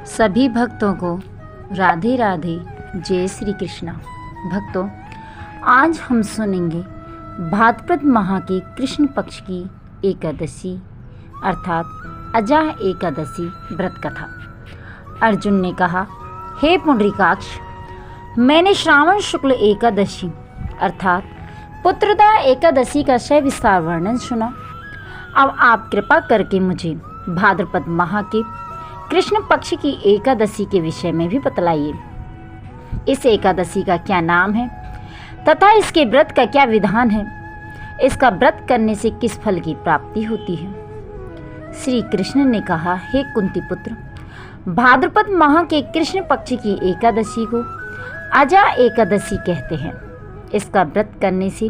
सभी भक्तों को राधे राधे, जय श्री कृष्णा। भक्तों, आज हम सुनेंगे भाद्रपद माह के कृष्ण पक्ष की एकादशी अर्थात अजाह एकादशी व्रत कथा। अर्जुन ने कहा, हे पुंडरीकाक्ष, मैंने श्रावण शुक्ल एकादशी अर्थात पुत्रदा एकादशी का सविस्तार वर्णन सुना। अब आप कृपा करके मुझे भाद्रपद माह के कृष्ण पक्ष की एकादशी के विषय में भी बतलाइए। इस एकादशी का क्या नाम है तथा इसके व्रत का क्या विधान है? इसका व्रत करने से किस फल की प्राप्ति होती है? श्री कृष्ण ने कहा, हे कुंती पुत्र, भाद्रपद माह के कृष्ण पक्ष की एकादशी को अजा एकादशी कहते हैं। इसका व्रत करने से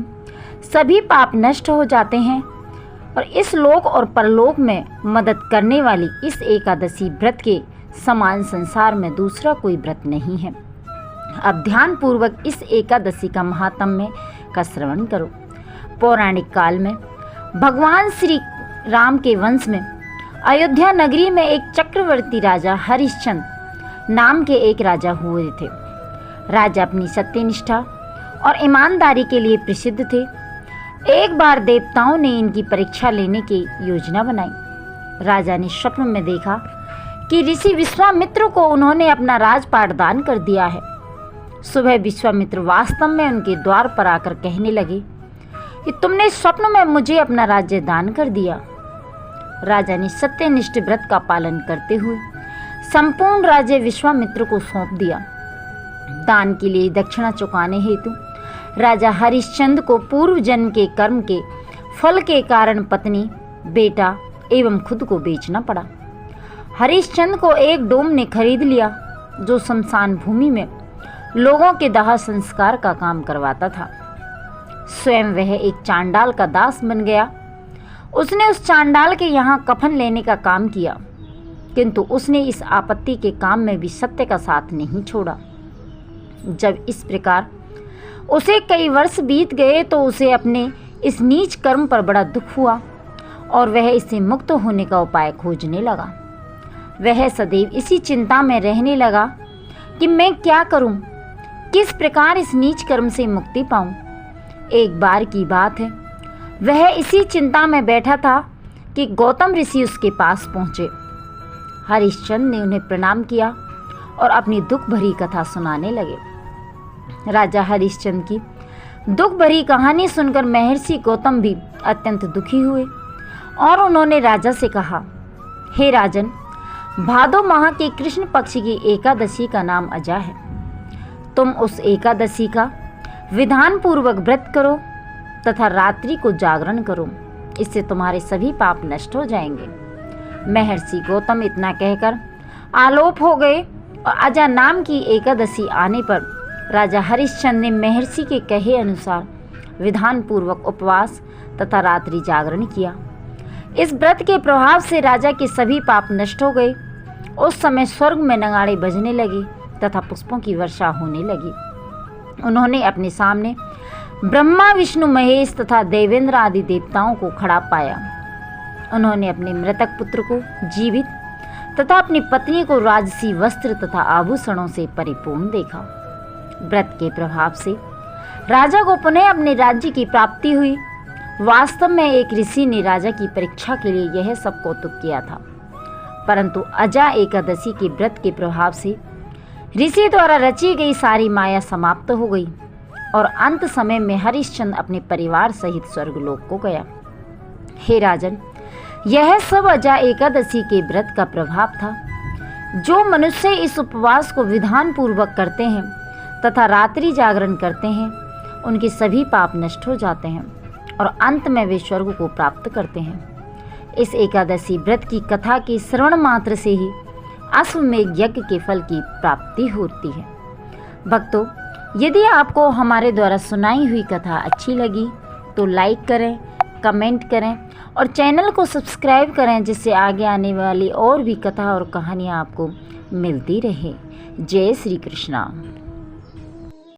सभी पाप नष्ट हो जाते हैं और इस लोक और परलोक में मदद करने वाली इस एकादशी व्रत के समान संसार में दूसरा कोई व्रत नहीं है। अब ध्यान पूर्वक इस एकादशी का महात्म्य का श्रवण करो। पौराणिक काल में भगवान श्री राम के वंश में अयोध्या नगरी में एक चक्रवर्ती राजा हरिश्चंद्र नाम के एक राजा हुए थे। राजा अपनी सत्यनिष्ठा और ईमानदारी के लिए प्रसिद्ध थे। एक बार देवताओं ने इनकी परीक्षा लेने की योजना बनाई। राजा ने स्वप्न में देखा कि ऋषि विश्वामित्र को उन्होंने अपना राजपाट दान कर दिया है। सुबह विश्वामित्र वास्तव में उनके द्वार पर आकर कहने लगे कि तुमने स्वप्न में मुझे अपना राज्य दान कर दिया। राजा ने सत्यनिष्ठ व्रत का पालन करते हुए संपूर्ण राज्य विश्वामित्र को सौंप दिया। दान के लिए दक्षिणा चुकाने हेतु राजा हरिश्चंद्र को पूर्व जन्म के कर्म के फल के कारण पत्नी, बेटा एवं खुद को बेचना पड़ा। हरिश्चंद्र को एक डोम ने खरीद लिया जो शमशान भूमि में लोगों के दाह संस्कार का काम करवाता था। स्वयं वह एक चांडाल का दास बन गया। उसने उस चांडाल के यहाँ कफन लेने का काम किया, किंतु उसने इस आपत्ति के काम में भी सत्य का साथ नहीं छोड़ा। जब इस प्रकार उसे कई वर्ष बीत गए तो उसे अपने इस नीच कर्म पर बड़ा दुख हुआ और वह इससे मुक्त होने का उपाय खोजने लगा। वह सदैव इसी चिंता में रहने लगा कि मैं क्या करूं, किस प्रकार इस नीच कर्म से मुक्ति पाऊं। एक बार की बात है, वह इसी चिंता में बैठा था कि गौतम ऋषि उसके पास पहुंचे। हरिश्चंद्र ने उन्हें प्रणाम किया और अपनी दुख भरी कथा सुनाने लगे। राजा हरिश्चंद्र की दुख भरी कहानी सुनकर महर्षि गौतम भी अत्यंत दुखी हुए और उन्होंने राजा से कहा, हे राजन, भादो माह के कृष्ण पक्ष की एकादशी का नाम अजा है। तुम उस एकादशी का विधान पूर्वक व्रत करो तथा रात्रि को जागरण करो। इससे तुम्हारे सभी पाप नष्ट हो जाएंगे। महर्षि गौतम इतना कहकर आलोप हो गए और अजा नाम की एकादशी आने पर राजा हरिश्चंद्र ने महर्षि के कहे अनुसार विधान पूर्वक उपवास तथा रात्रि जागरण किया। इस व्रत के प्रभाव से राजा के सभी पाप नष्ट हो गए। उस समय स्वर्ग में नगाड़े बजने लगे तथा पुष्पों की वर्षा होने लगी। उन्होंने अपने सामने ब्रह्मा, विष्णु, महेश तथा देवेंद्र आदि देवताओं को खड़ा पाया। उन्होंने अपने मृतक पुत्र को जीवित तथा अपनी पत्नी को राजसी वस्त्र तथा आभूषणों से परिपूर्ण देखा। व्रत के प्रभाव से राजा को पुनः अपने राज्य की प्राप्ति हुई। वास्तव में एक ऋषि ने राजा की परीक्षा के लिए यह सब कौतुक किया था, परंतु अजा एकादशी के व्रत के प्रभाव से ऋषि द्वारा रची गई सारी माया समाप्त हो गई और अंत समय में हरिश्चंद्र अपने परिवार सहित स्वर्गलोक को गया। हे राजन, यह सब अजा एकादशी के व्रत का प्रभाव था। जो मनुष्य इस उपवास को विधान पूर्वक करते हैं तथा रात्रि जागरण करते हैं, उनके सभी पाप नष्ट हो जाते हैं और अंत में वे स्वर्ग को प्राप्त करते हैं। इस एकादशी व्रत की कथा के श्रवण मात्र से ही अश्वमेध यज्ञ के फल की प्राप्ति होती है। भक्तों, यदि आपको हमारे द्वारा सुनाई हुई कथा अच्छी लगी तो लाइक करें, कमेंट करें और चैनल को सब्सक्राइब करें, जिससे आगे आने वाली और भी कथा और कहानियाँ आपको मिलती रहे। जय श्री कृष्णा।